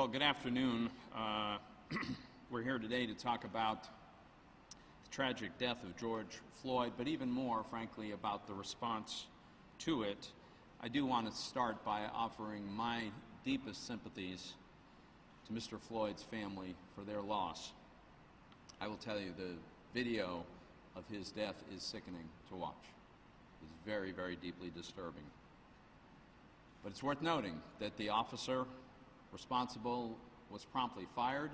Well, good afternoon. We're here today to talk about the tragic death of George Floyd, but even more, frankly, about the response to it. I do want to start by offering my deepest sympathies to Mr. Floyd's family for their loss. I will tell you, the video of his death is sickening to watch. It's very, very deeply disturbing. But it's worth noting that the officer responsible was promptly fired,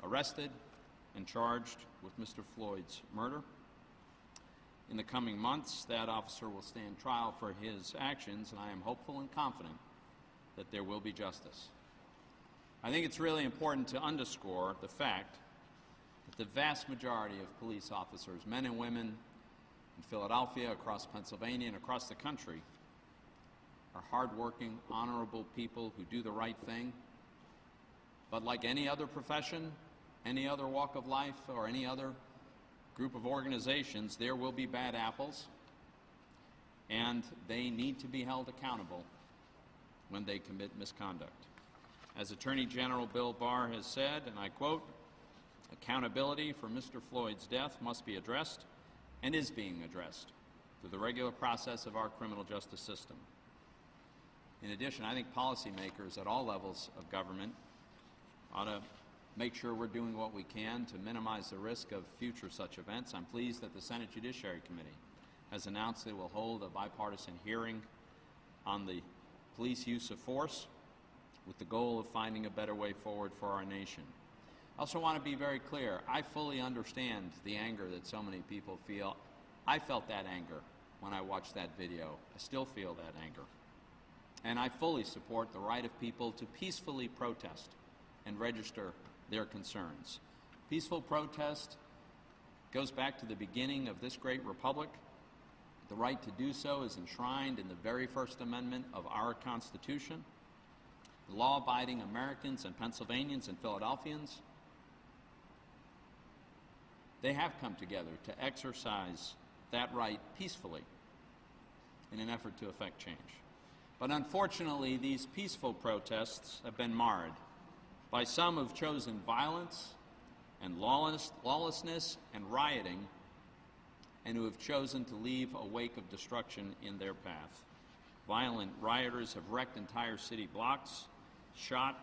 arrested, and charged with Mr. Floyd's murder. In the coming months, that officer will stand trial for his actions, and I am hopeful and confident that there will be justice. I think it's really important to underscore the fact that the vast majority of police officers, men and women in Philadelphia, across Pennsylvania, and across the country, are hardworking, honorable people who do the right thing. But like any other profession, any other walk of life, or any other group of organizations, there will be bad apples, and they need to be held accountable when they commit misconduct. As Attorney General Bill Barr has said, and I quote, "Accountability for Mr. Floyd's death must be addressed and is being addressed through the regular process of our criminal justice system." In addition, I think policymakers at all levels of government ought to make sure we're doing what we can to minimize the risk of future such events. I'm pleased that the Senate Judiciary Committee has announced they will hold a bipartisan hearing on the police use of force with the goal of finding a better way forward for our nation. I also want to be very clear. I fully understand the anger that so many people feel. I felt that anger when I watched that video. I still feel that anger. And I fully support the right of people to peacefully protest and register their concerns. Peaceful protest goes back to the beginning of this great republic. The right to do so is enshrined in the very First Amendment of our Constitution. Law-abiding Americans and Pennsylvanians and Philadelphians, they have come together to exercise that right peacefully in an effort to effect change. But unfortunately, these peaceful protests have been marred by some who've chosen violence and lawlessness and rioting, and who have chosen to leave a wake of destruction in their path. Violent rioters have wrecked entire city blocks, shot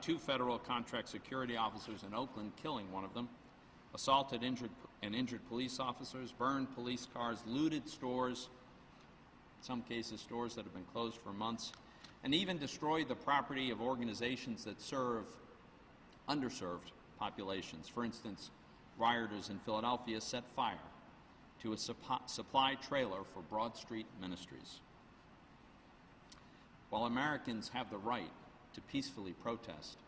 two federal contract security officers in Oakland, killing one of them, assaulted injured police officers, burned police cars, looted stores, in some cases stores that have been closed for months, and even destroyed the property of organizations that serve underserved populations. For instance, rioters in Philadelphia set fire to a supply trailer for Broad Street Ministries. While Americans have the right to peacefully protest,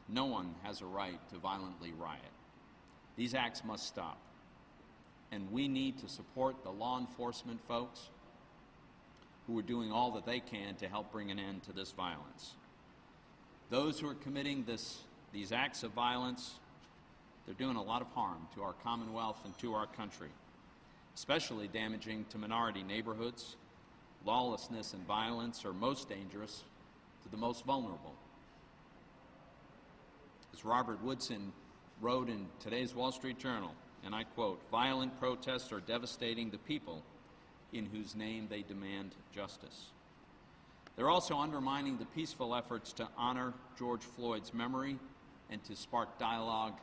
no one has a right to violently riot. These acts must stop, and we need to support the law enforcement folks who are doing all that they can to help bring an end to this violence. Those who are committing these acts of violence, they're doing a lot of harm to our Commonwealth and to our country, especially damaging to minority neighborhoods. Lawlessness and violence are most dangerous to the most vulnerable. As Robert Woodson wrote in today's Wall Street Journal, and I quote, "Violent protests are devastating the people in whose name they demand justice. They're also undermining the peaceful efforts to honor George Floyd's memory and to spark dialogue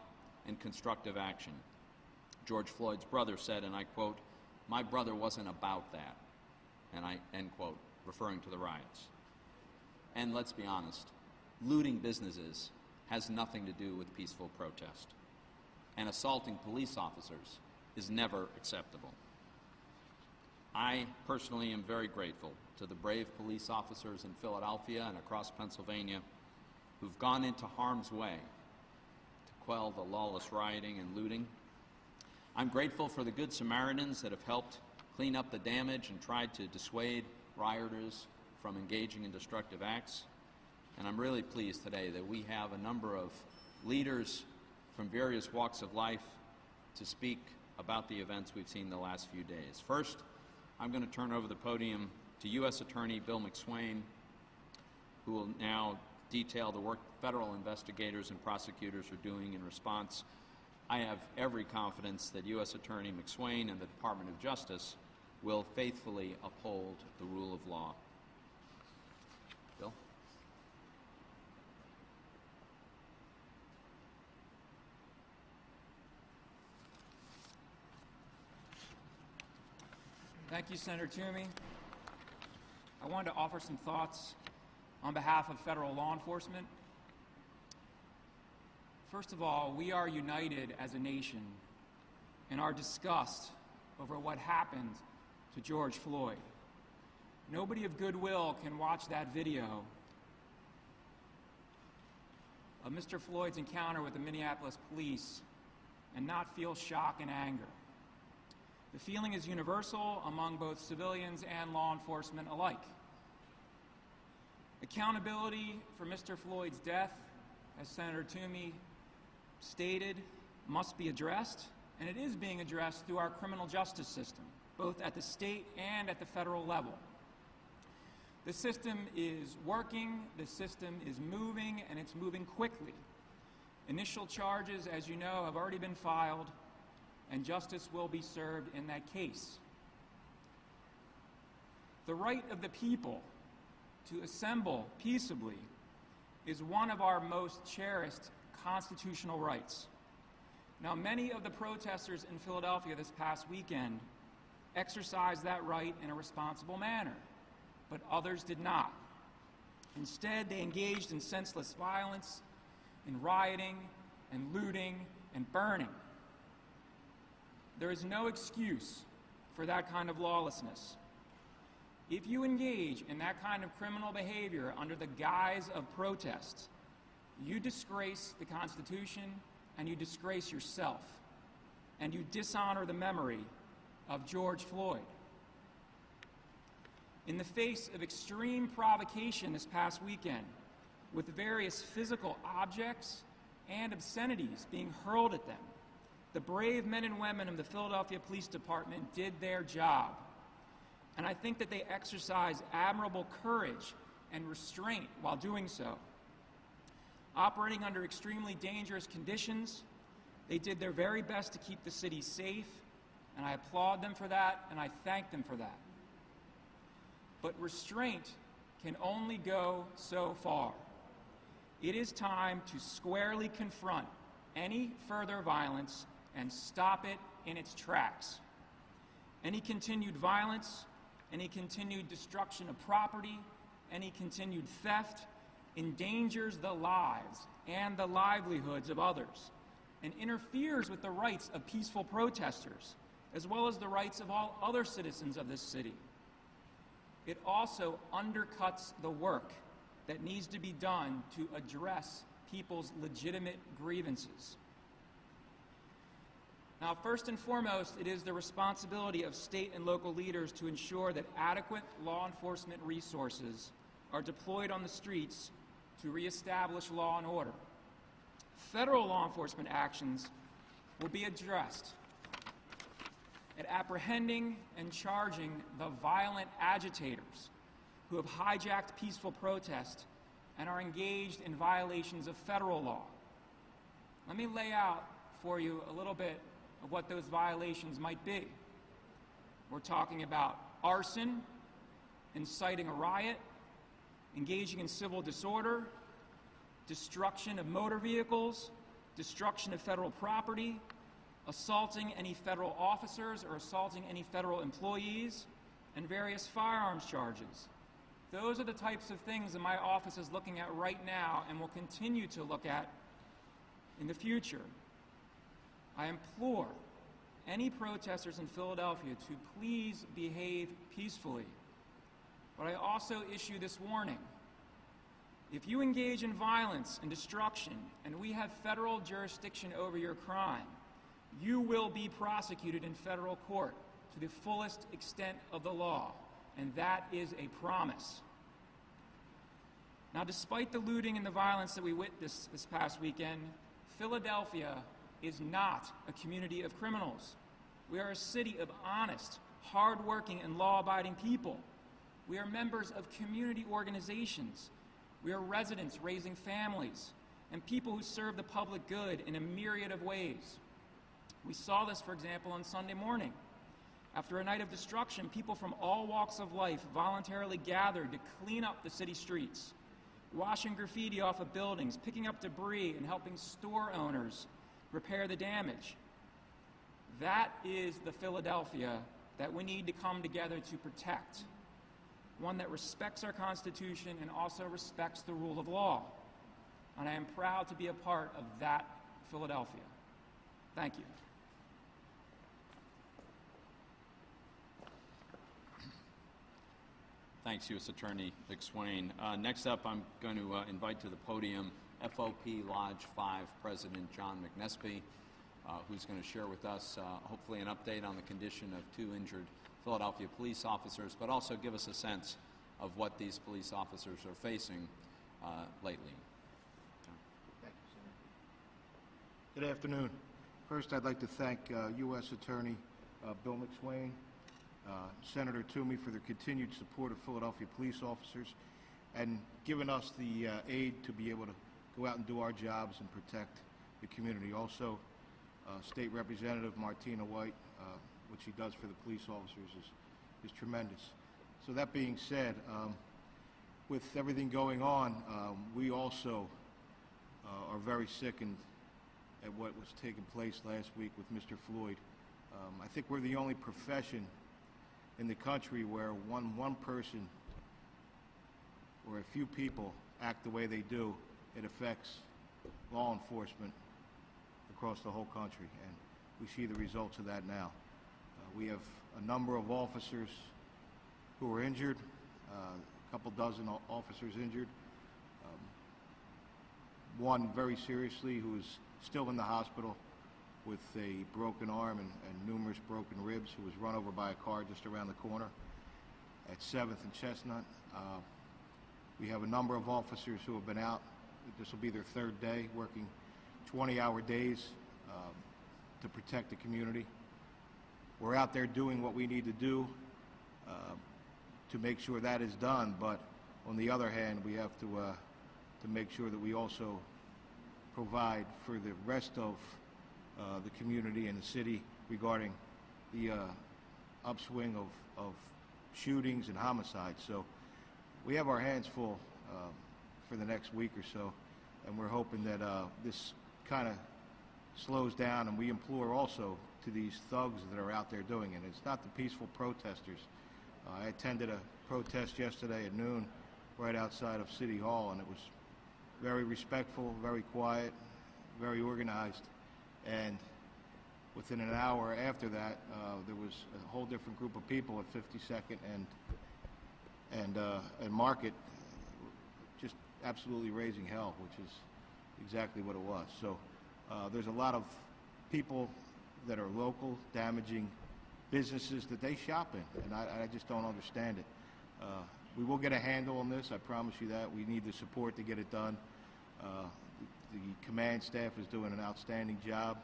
and constructive action." George Floyd's brother said, and I quote, "My brother wasn't about that," and I end quote, referring to the riots. And let's be honest, looting businesses has nothing to do with peaceful protest, and assaulting police officers is never acceptable. I personally am very grateful to the brave police officers in Philadelphia and across Pennsylvania who've gone into harm's way to quell the lawless rioting and looting. I'm grateful for the Good Samaritans that have helped clean up the damage and tried to dissuade rioters from engaging in destructive acts. And I'm really pleased today that we have a number of leaders from various walks of life to speak about the events we've seen the last few days. First, I'm going to turn over the podium to U.S. Attorney Bill McSwain, who will now detail the work federal investigators and prosecutors are doing in response. I have every confidence that U.S. Attorney McSwain and the Department of Justice will faithfully uphold the rule of law. Bill? Thank you, Senator Toomey. I wanted to offer some thoughts on behalf of federal law enforcement. First of all, we are united as a nation in our disgust over what happened to George Floyd. Nobody of goodwill can watch that video of Mr. Floyd's encounter with the Minneapolis police and not feel shock and anger. The feeling is universal among both civilians and law enforcement alike. Accountability for Mr. Floyd's death, as Senator Toomey stated, must be addressed, and it is being addressed through our criminal justice system, both at the state and at the federal level. The system is working, the system is moving, and it's moving quickly. Initial charges, as you know, have already been filed, and justice will be served in that case. The right of the people to assemble peaceably is one of our most cherished constitutional rights. Now, many of the protesters in Philadelphia this past weekend exercised that right in a responsible manner, but others did not. Instead, they engaged in senseless violence, in rioting, and looting, and burning. There is no excuse for that kind of lawlessness. If you engage in that kind of criminal behavior under the guise of protest, you disgrace the Constitution and you disgrace yourself, and you dishonor the memory of George Floyd. In the face of extreme provocation this past weekend, with various physical objects and obscenities being hurled at them, the brave men and women of the Philadelphia Police Department did their job. And I think that they exercised admirable courage and restraint while doing so. Operating under extremely dangerous conditions, they did their very best to keep the city safe, and I applaud them for that, and I thank them for that. But restraint can only go so far. It is time to squarely confront any further violence and stop it in its tracks. Any continued violence, any continued destruction of property, any continued theft endangers the lives and the livelihoods of others and interferes with the rights of peaceful protesters, as well as the rights of all other citizens of this city. It also undercuts the work that needs to be done to address people's legitimate grievances. Now, first and foremost, it is the responsibility of state and local leaders to ensure that adequate law enforcement resources are deployed on the streets to reestablish law and order. Federal law enforcement actions will be addressed at apprehending and charging the violent agitators who have hijacked peaceful protest and are engaged in violations of federal law. Let me lay out for you a little bit of what those violations might be. We're talking about arson, inciting a riot, engaging in civil disorder, destruction of motor vehicles, destruction of federal property, assaulting any federal officers or assaulting any federal employees, and various firearms charges. Those are the types of things that my office is looking at right now and will continue to look at in the future. I implore any protesters in Philadelphia to please behave peacefully. But I also issue this warning. If you engage in violence and destruction, and we have federal jurisdiction over your crime, you will be prosecuted in federal court to the fullest extent of the law, and that is a promise. Now, despite the looting and the violence that we witnessed this past weekend, Philadelphia is not a community of criminals. We are a city of honest, hardworking, and law-abiding people. We are members of community organizations, We are residents raising families and people who serve the public good in a myriad of ways. We saw this, for example, on Sunday morning. After a night of destruction, people from all walks of life voluntarily gathered to clean up the city streets, washing graffiti off of buildings, picking up debris, and helping store owners repair the damage. That is the Philadelphia that we need to come together to protect, one that respects our Constitution and also respects the rule of law. And I am proud to be a part of that Philadelphia. Thank you. Thanks, U.S. Attorney Dick Swain. Next up, I'm going to invite to the podium FOP Lodge 5 President John Makdessi, who's going to share with us hopefully an update on the condition of 2 injured Philadelphia police officers, but also give us a sense of what these police officers are facing lately. Thank you, Senator. Good afternoon. First, I'd like to thank U.S. Attorney Bill McSwain, Senator Toomey for their continued support of Philadelphia police officers and giving us the aid to be able to go out and do our jobs and protect the community. Also, State Representative Martina White, what she does for the police officers is tremendous. So that being said, with everything going on, we also are very sickened at what was taking place last week with Mr. Floyd. I think we're the only profession in the country where one person or a few people act the way they do, it affects law enforcement across the whole country, and we see the results of that now. We have a number of officers who are injured, a couple dozen officers injured, one very seriously who is still in the hospital with a broken arm and numerous broken ribs, who was run over by a car just around the corner at 7th and Chestnut. We have a number of officers who have been out. This will be their 3rd day, working 20-hour days to protect the community. We're out there doing what we need to do to make sure that is done, but on the other hand, we have to make sure that we also provide for the rest of the community and the city regarding the upswing of shootings and homicides. So we have our hands full for the next week or so, and we're hoping that this kind of slows down, and we implore also to these thugs that are out there doing it. It's not the peaceful protesters. I attended a protest yesterday at noon right outside of City Hall, and it was very respectful, very quiet, very organized. And within an hour after that, there was a whole different group of people at 52nd and Market, just absolutely raising hell, which is exactly what it was. So there's a lot of people that are local, damaging businesses that they shop in, and I just don't understand it. We will get a handle on this, I promise you that. We need the support to get it done. The command staff is doing an outstanding job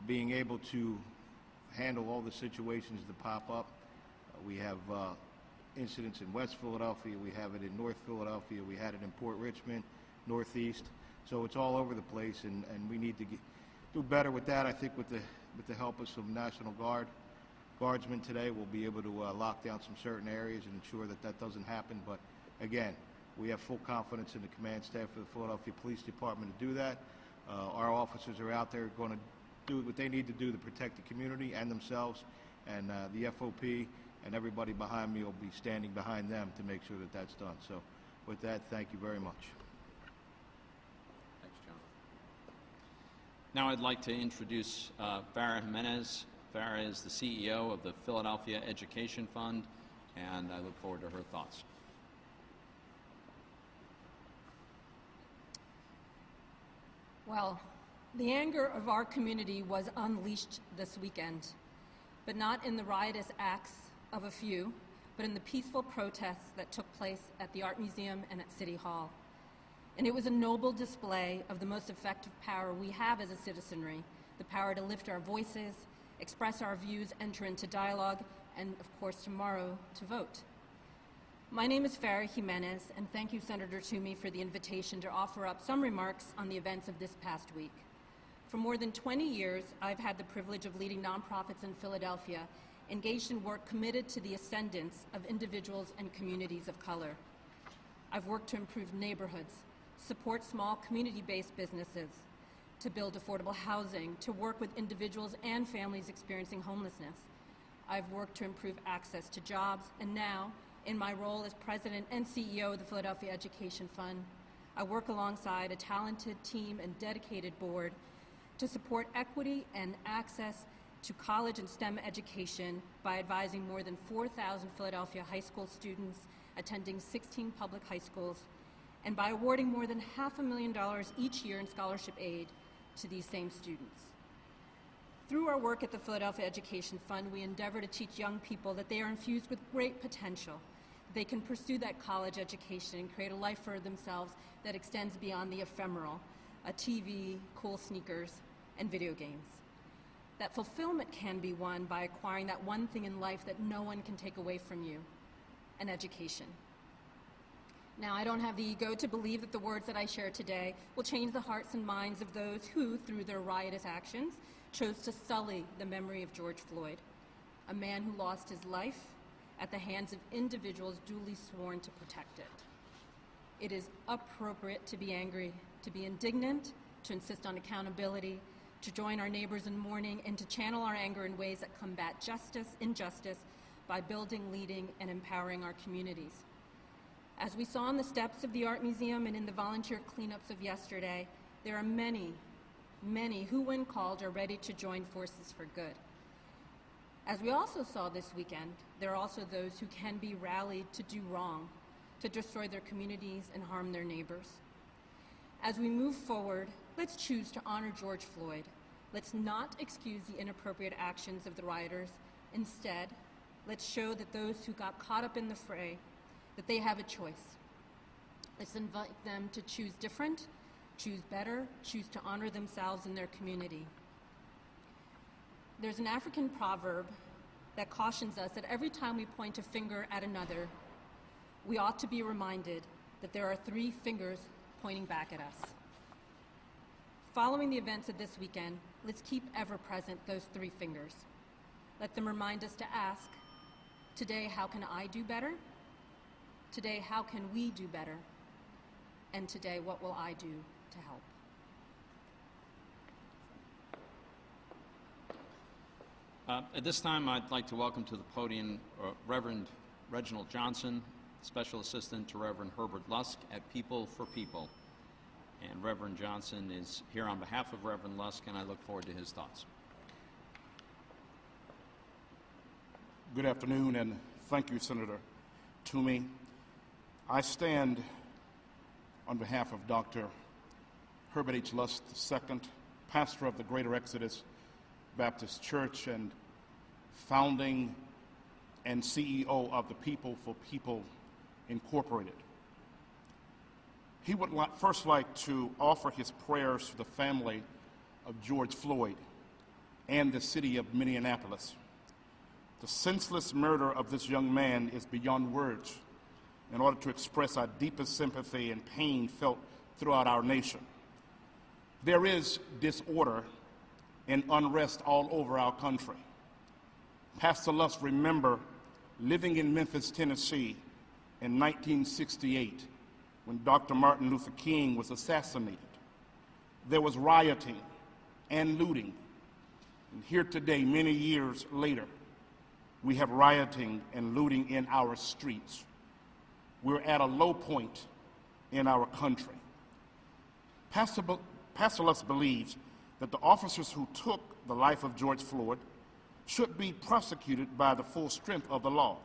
being able to handle all the situations that pop up. We have incidents in West Philadelphia, we have it in North Philadelphia, we had it in Port Richmond, Northeast, so it's all over the place, and we need to do better with that. I think with the help of some National Guardsmen today, we'll be able to lock down some certain areas and ensure that that doesn't happen. But again, we have full confidence in the command staff of the Philadelphia Police Department to do that. Our officers are out there going to do what they need to do to protect the community and themselves, and the FOP and everybody behind me will be standing behind them to make sure that that's done. So with that, thank you very much. Thanks, John. Now I'd like to introduce Farah Jimenez. Farah is the CEO of the Philadelphia Education Fund, and I look forward to her thoughts. Well, the anger of our community was unleashed this weekend, but not in the riotous acts of a few, but in the peaceful protests that took place at the Art Museum and at City Hall. And it was a noble display of the most effective power we have as a citizenry, the power to lift our voices, express our views, enter into dialogue, and of course tomorrow to vote. My name is Farah Jimenez, and thank you, Senator Toomey, for the invitation to offer up some remarks on the events of this past week. For more than 20 years, I've had the privilege of leading nonprofits in Philadelphia engaged in work committed to the ascendance of individuals and communities of color. I've worked to improve neighborhoods, support small community-based businesses, to build affordable housing, to work with individuals and families experiencing homelessness. I've worked to improve access to jobs, and now, in my role as president and CEO of the Philadelphia Education Fund, I work alongside a talented team and dedicated board to support equity and access to college and STEM education by advising more than 4,000 Philadelphia high school students attending 16 public high schools, and by awarding more than $500,000 each year in scholarship aid to these same students. Through our work at the Philadelphia Education Fund, we endeavor to teach young people that they are infused with great potential. They can pursue that college education and create a life for themselves that extends beyond the ephemeral, a TV, cool sneakers, and video games. That fulfillment can be won by acquiring that one thing in life that no one can take away from you, an education. Now, I don't have the ego to believe that the words that I share today will change the hearts and minds of those who, through their riotous actions, chose to sully the memory of George Floyd, a man who lost his life at the hands of individuals duly sworn to protect it. It is appropriate to be angry, to be indignant, to insist on accountability, to join our neighbors in mourning, and to channel our anger in ways that combat injustice by building, leading, and empowering our communities. As we saw on the steps of the Art Museum and in the volunteer cleanups of yesterday, there are many who, when called, are ready to join forces for good. As we also saw this weekend, there are also those who can be rallied to do wrong, to destroy their communities and harm their neighbors. As we move forward, let's choose to honor George Floyd. Let's not excuse the inappropriate actions of the rioters. Instead, let's show that those who got caught up in the fray, that they have a choice. Let's invite them to choose different, choose better, choose to honor themselves and their community. There's an African proverb that cautions us that every time we point a finger at another, we ought to be reminded that there are 3 fingers pointing back at us. Following the events of this weekend, let's keep ever present those 3 fingers. Let them remind us to ask, today, how can I do better? Today, how can we do better? And today, what will I do to help? At this time, I'd like to welcome to the podium Reverend Reginald Johnson, Special Assistant to Reverend Herbert Lusk at People for People. And Reverend Johnson is here on behalf of Reverend Lusk, and I look forward to his thoughts. Good afternoon, and thank you, Senator Toomey. I stand on behalf of Dr. Herbert H. Lusk II, pastor of the Greater Exodus Baptist Church and founding and CEO of the People for People Incorporated. He would first like to offer his prayers to the family of George Floyd and the city of Minneapolis. The senseless murder of this young man is beyond words in order to express our deepest sympathy and pain felt throughout our nation. There is disorder and unrest all over our country. Pastor Lusk remember living in Memphis, Tennessee in 1968 when Dr. Martin Luther King was assassinated. There was rioting and looting. And here today, many years later, we have rioting and looting in our streets. We're at a low point in our country. Pastor Lusk believes that the officers who took the life of George Floyd should be prosecuted by the full strength of the law.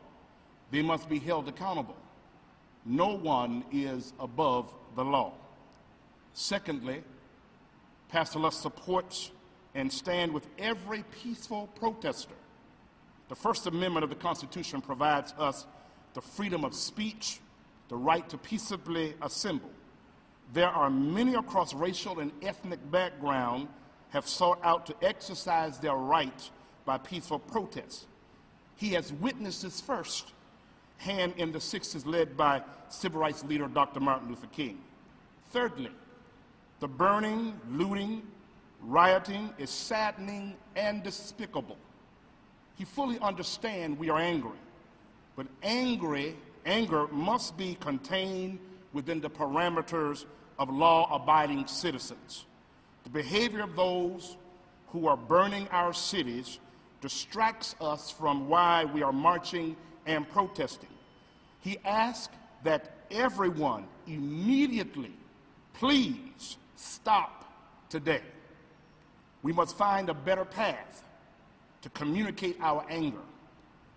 They must be held accountable. No one is above the law. Secondly, Pastor Lusk supports and stands with every peaceful protester. The First Amendment of the Constitution provides us the freedom of speech, the right to peaceably assemble. There are many across racial and ethnic background have sought out to exercise their right by peaceful protest. He has witnessed this first hand in the 60s led by civil rights leader Dr. Martin Luther King. Thirdly, the burning, looting, rioting is saddening and despicable. He fully understands we are angry, but anger must be contained within the parameters of law-abiding citizens. The behavior of those who are burning our cities distracts us from why we are marching and protesting. He asks that everyone immediately, please stop today. We must find a better path to communicate our anger.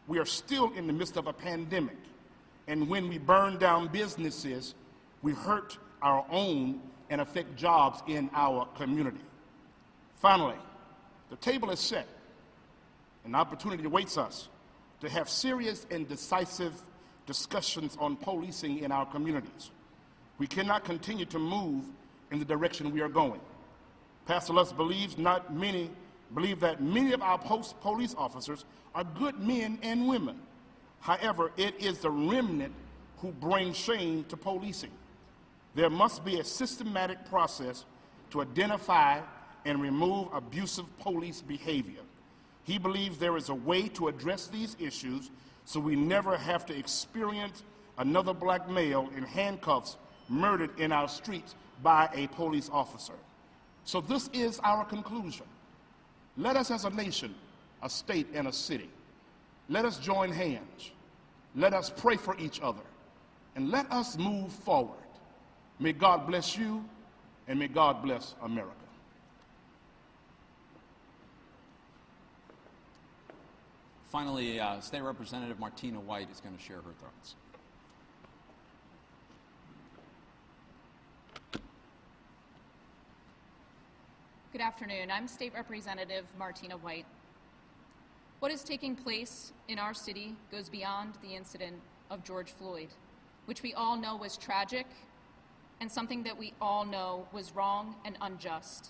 We are still in the midst of a pandemic, and when we burn down businesses, we hurt our own and affect jobs in our community. Finally, the table is set. An opportunity awaits us to have serious and decisive discussions on policing in our communities. We cannot continue to move in the direction we are going. Pastor Lutz believes that many of our police officers are good men and women. However, it is the remnant who bring shame to policing. There must be a systematic process to identify and remove abusive police behavior. He believes there is a way to address these issues so we never have to experience another black male in handcuffs murdered in our streets by a police officer. So this is our conclusion. Let us as a nation, a state, and a city, let us join hands. Let us pray for each other, and let us move forward. May God bless you, and may God bless America. Finally, State Representative Martina White is going to share her thoughts. Good afternoon. I'm State Representative Martina White. What is taking place in our city goes beyond the incident of George Floyd, which we all know was tragic and something that we all know was wrong and unjust,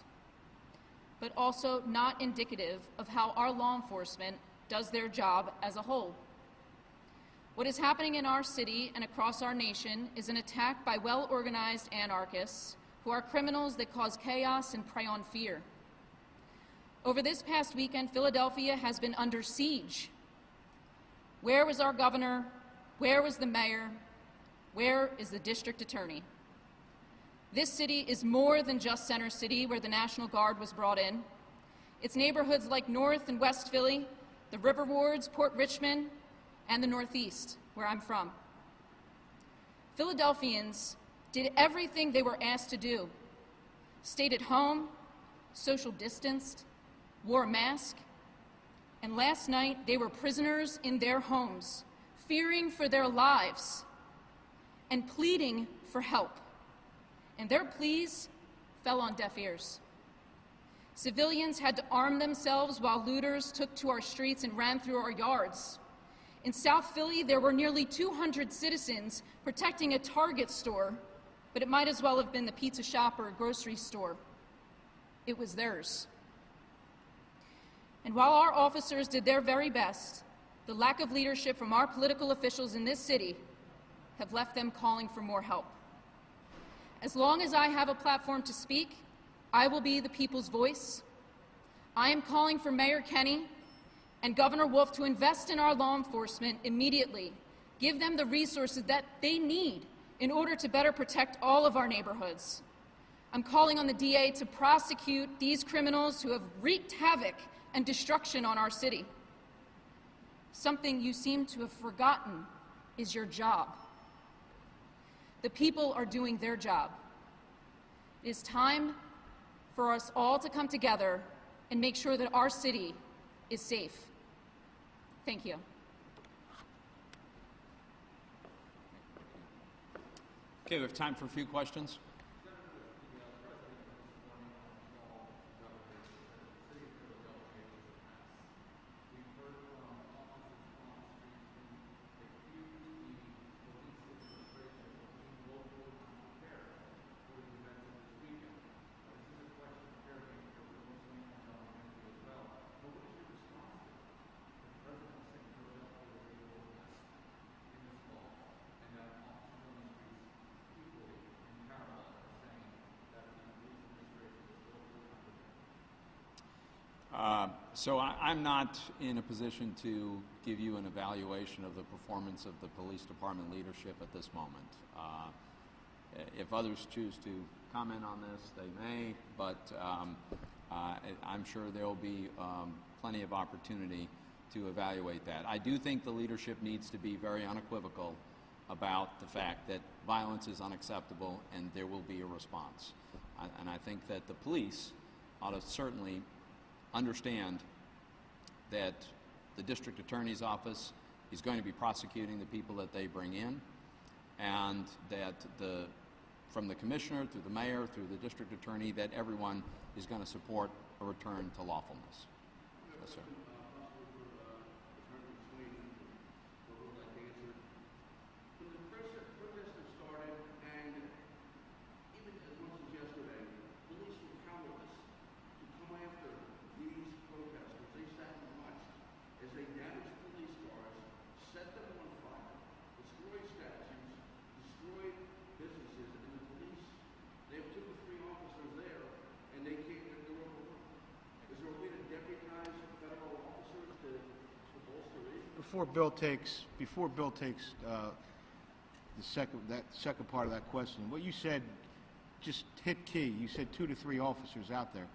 but also not indicative of how our law enforcement does their job as a whole. What is happening in our city and across our nation is an attack by well-organized anarchists who are criminals that cause chaos and prey on fear. Over this past weekend, Philadelphia has been under siege. Where was our governor? Where was the mayor? Where is the district attorney? This city is more than just Center City, where the National Guard was brought in. It's neighborhoods like North and West Philly, the River Wards, Port Richmond, and the Northeast, where I'm from. Philadelphians did everything they were asked to do. Stayed at home, social distanced, wore a mask, and last night they were prisoners in their homes, fearing for their lives and pleading for help. And their pleas fell on deaf ears. Civilians had to arm themselves while looters took to our streets and ran through our yards. In South Philly, there were nearly 200 citizens protecting a Target store, but it might as well have been the pizza shop or a grocery store. It was theirs. And while our officers did their very best, the lack of leadership from our political officials in this city have left them calling for more help. As long as I have a platform to speak, I will be the people's voice. I am calling for Mayor Kenney and Governor Wolf to invest in our law enforcement immediately, give them the resources that they need in order to better protect all of our neighborhoods. I'm calling on the DA to prosecute these criminals who have wreaked havoc and destruction on our city. Something you seem to have forgotten is your job. The people are doing their job. It is time for us all to come together and make sure that our city is safe. Thank you. Okay, we have time for a few questions. So I'm not in a position to give you an evaluation of the performance of the police department leadership at this moment. If others choose to comment on this, they may, but I'm sure there will be plenty of opportunity to evaluate that. I do think the leadership needs to be very unequivocal about the fact that violence is unacceptable and there will be a response. And I think that the police ought to certainly understand that the district attorney's office is going to be prosecuting the people that they bring in, and that from the commissioner through the mayor through the district attorney, that everyone is going to support a return to lawfulness. Yes, sir. Before Bill takes the second part of that question, what you said just hit key. You said 2 to 3 officers out there.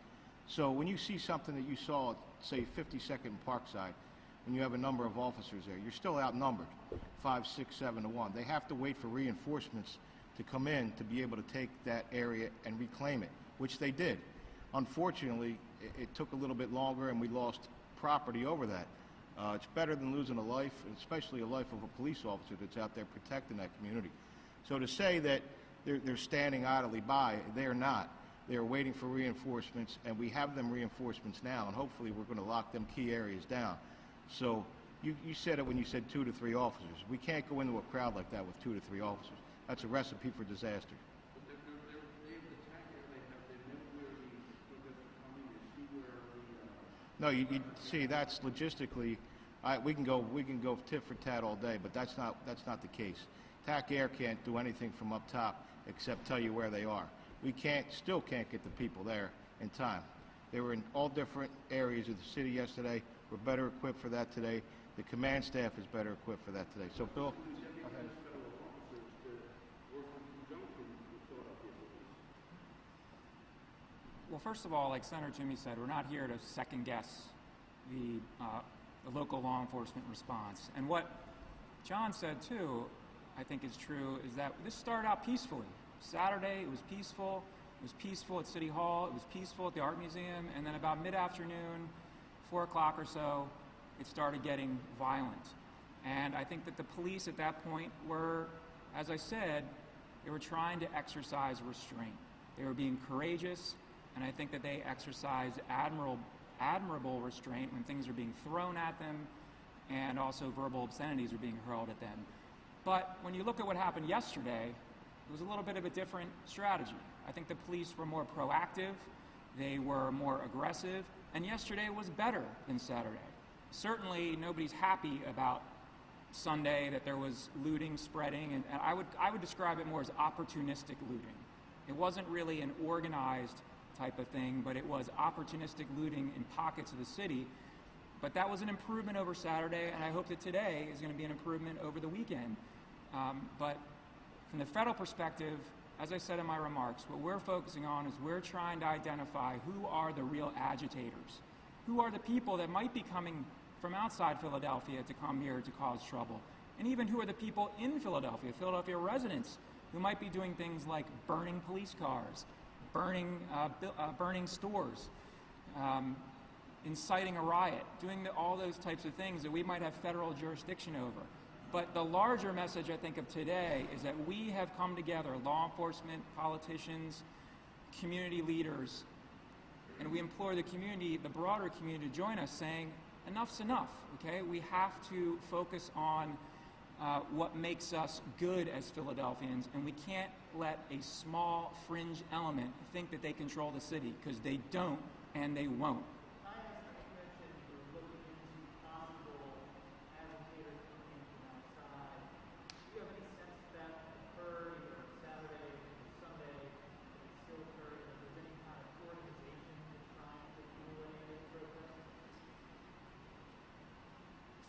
So when you see something that you saw, say 52nd and Parkside, when you have a number of officers there, you're still outnumbered, 5, 6, 7 to 1. They have to wait for reinforcements to come in to be able to take that area and reclaim it, which they did. Unfortunately, it took a little bit longer, and we lost property over that. It's better than losing a life, especially a life of a police officer that's out there protecting that community. So to say that they're standing idly by, they're not. They're waiting for reinforcements, and we have them reinforcements now, and hopefully we're going to lock them key areas down. So you said it when you said 2 to 3 officers. We can't go into a crowd like that with 2 to 3 officers. That's a recipe for disaster. No, you see, that's logistically, we can go tit for tat all day, but that's not the case. TAC Air can't do anything from up top except tell you where they are. We still can't get the people there in time. They were in all different areas of the city yesterday. We're better equipped for that today. The command staff is better equipped for that today. So, Bill, go ahead. Well, first of all, like Senator Toomey said, we're not here to second-guess the local law enforcement response. And what John said, too, I think is true, is that this started out peacefully. Saturday, it was peaceful. It was peaceful at City Hall. It was peaceful at the Art Museum. And then about mid-afternoon, 4 o'clock or so, it started getting violent. And I think that the police at that point were, as I said, they were trying to exercise restraint. They were being courageous. And I think that they exercised admirable restraint when things were being thrown at them and also verbal obscenities were being hurled at them. But when you look at what happened yesterday, it was a little bit of a different strategy. I think the police were more proactive, they were more aggressive, and yesterday was better than Saturday. Certainly nobody's happy about Sunday, that there was looting spreading, and I would describe it more as opportunistic looting. It wasn't really an organized type of thing, but it was opportunistic looting in pockets of the city. But that was an improvement over Saturday, and I hope that today is going to be an improvement over the weekend. But from the federal perspective, as I said in my remarks, what we're focusing on is we're trying to identify who are the real agitators, who are the people that might be coming from outside Philadelphia to come here to cause trouble, and even who are the people in Philadelphia residents, who might be doing things like burning police cars, burning stores, inciting a riot, doing all those types of things that we might have federal jurisdiction over. But the larger message, I think, of today is that we have come together, law enforcement, politicians, community leaders, and we implore the community, the broader community, to join us saying, enough's enough, okay? We have to focus on what makes us good as Philadelphians, and we can't let a small fringe element think that they control the city, because they don't and they won't.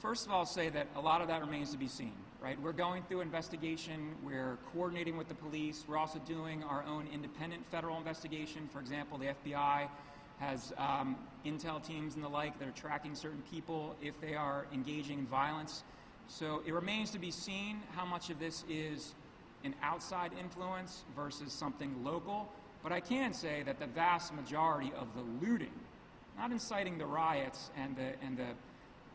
First of all, I'll say that a lot of that remains to be seen, right? We're going through investigation. We're coordinating with the police. We're also doing our own independent federal investigation. For example, the FBI has intel teams and the like that are tracking certain people if they are engaging in violence. So it remains to be seen how much of this is an outside influence versus something local. But I can say that the vast majority of the looting, not inciting the riots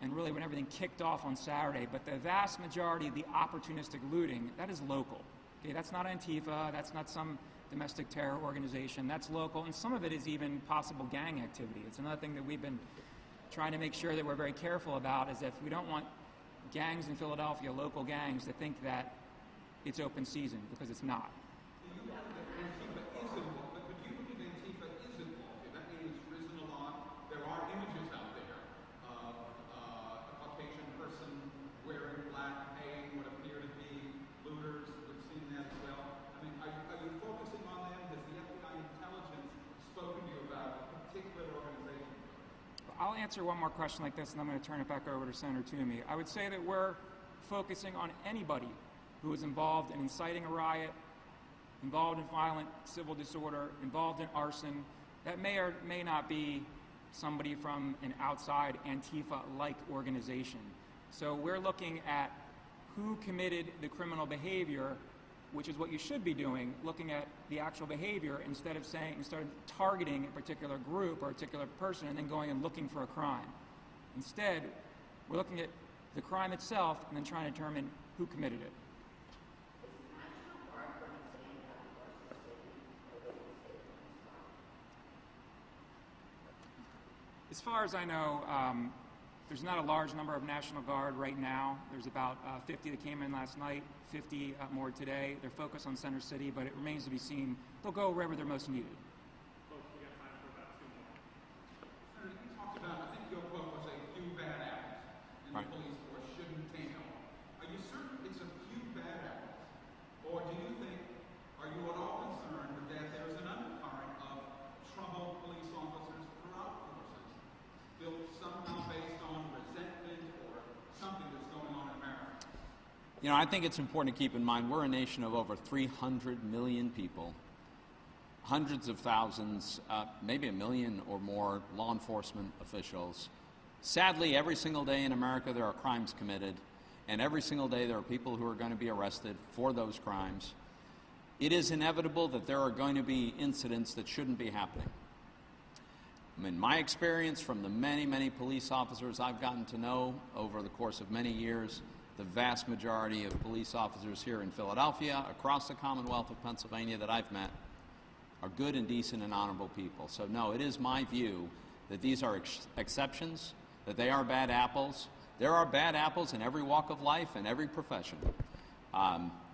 and really when everything kicked off on Saturday, but the vast majority of the opportunistic looting, that is local. Okay, that's not Antifa, that's not some domestic terror organization, that's local, and some of it is even possible gang activity. It's another thing that we've been trying to make sure that we're very careful about, is if we don't want gangs in Philadelphia, local gangs, to think that it's open season, because it's not. You argue that Antifa is involved, but do you believe Antifa is involved? That means it's risen a lot. There are images out there of a Caucasian person wearing black, paying what appear to be looters. We've seen that as well. I mean, are you focusing on them? Has the FBI intelligence spoken to you about a particular organization? I'll answer one more question like this, and I'm going to turn it back over to Senator Toomey. I would say that we're focusing on anybody who is involved in inciting a riot, involved in violent civil disorder, involved in arson. That may or may not be somebody from an outside Antifa-like organization. So we're looking at who committed the criminal behavior, which is what you should be doing, looking at the actual behavior instead of targeting a particular group or a particular person and then going and looking for a crime. Instead, we're looking at the crime itself and then trying to determine who committed it. As far as I know, there's not a large number of National Guard right now. There's about 50 that came in last night, 50 more today. They're focused on Center City, but it remains to be seen. They'll go wherever they're most needed. Folks, we got time for about 2 more. Senator, you talked about, I think your quote was a few bad apples in the police force shouldn't take them. Are you certain it's a few bad apples? Or do you think, are you at all concerned that there's an undercurrent of troubled police officers throughout forces, built somehow based on resentment or something that's going on in America? You know, I think it's important to keep in mind we're a nation of over 300 million people, hundreds of thousands, maybe a million or more law enforcement officials. Sadly, every single day in America there are crimes committed, and every single day there are people who are going to be arrested for those crimes. It is inevitable that there are going to be incidents that shouldn't be happening. In my experience from the many, many police officers I've gotten to know over the course of many years, the vast majority of police officers here in Philadelphia, across the Commonwealth of Pennsylvania that I've met, are good and decent and honorable people. So no, it is my view that these are exceptions, that they are bad apples. There are bad apples in every walk of life and every profession.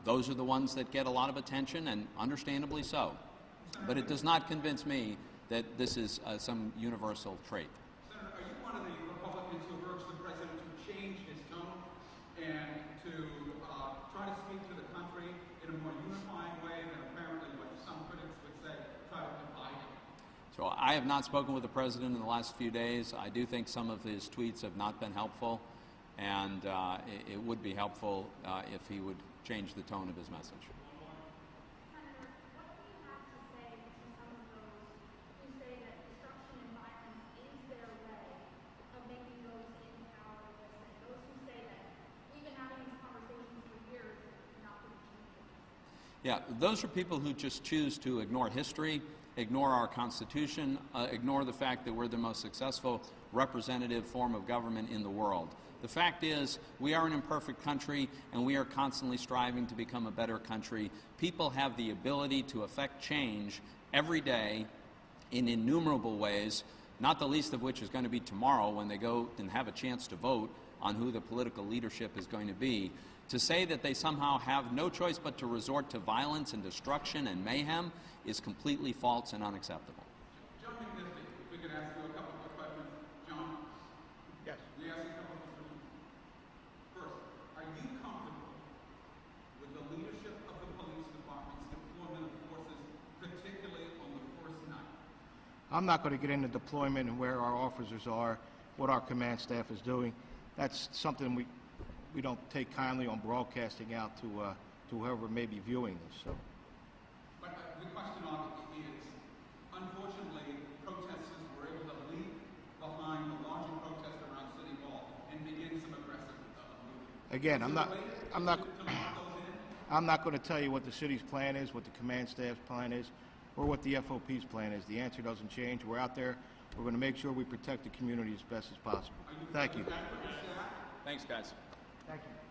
Those are the ones that get a lot of attention, and understandably so. But it does not convince me that this is some universal trait. Senator, are you one of the Republicans who urged the president to change his tone and to try to speak to the country in a more unifying way than apparently what some critics would say, try to divide it? So I have not spoken with the president in the last few days. I do think some of his tweets have not been helpful, and it would be helpful if he would change the tone of his message. Senator, what do you have to say to some of those who say that destruction and violence is their way of making those in power listen? Those who say that we've been having these conversations for years and it's not going to change. Yeah, those are people who just choose to ignore history, ignore our Constitution, ignore the fact that we're the most successful representative form of government in the world. The fact is, we are an imperfect country, and we are constantly striving to become a better country. People have the ability to affect change every day in innumerable ways, not the least of which is going to be tomorrow when they go and have a chance to vote on who the political leadership is going to be. To say that they somehow have no choice but to resort to violence and destruction and mayhem is completely false and unacceptable. John Makdessi, if we could ask you a couple of questions. John? Yes. We ask you a couple of questions. First, are you comfortable with the leadership of the police department's deployment of forces, particularly on the first night? I'm not going to get into deployment and where our officers are, what our command staff is doing. that's something we don't take kindly on broadcasting out to whoever may be viewing this. So. But the question of it is, unfortunately, protesters were able to leave behind the larger protest around City Hall and begin some aggressive movement. Again, I'm not going to tell you what the city's plan is, what the command staff's plan is, or what the FOP's plan is. The answer doesn't change. We're out there. We're going to make sure we protect the community as best as possible. Thank you. Thanks, guys. Thank you.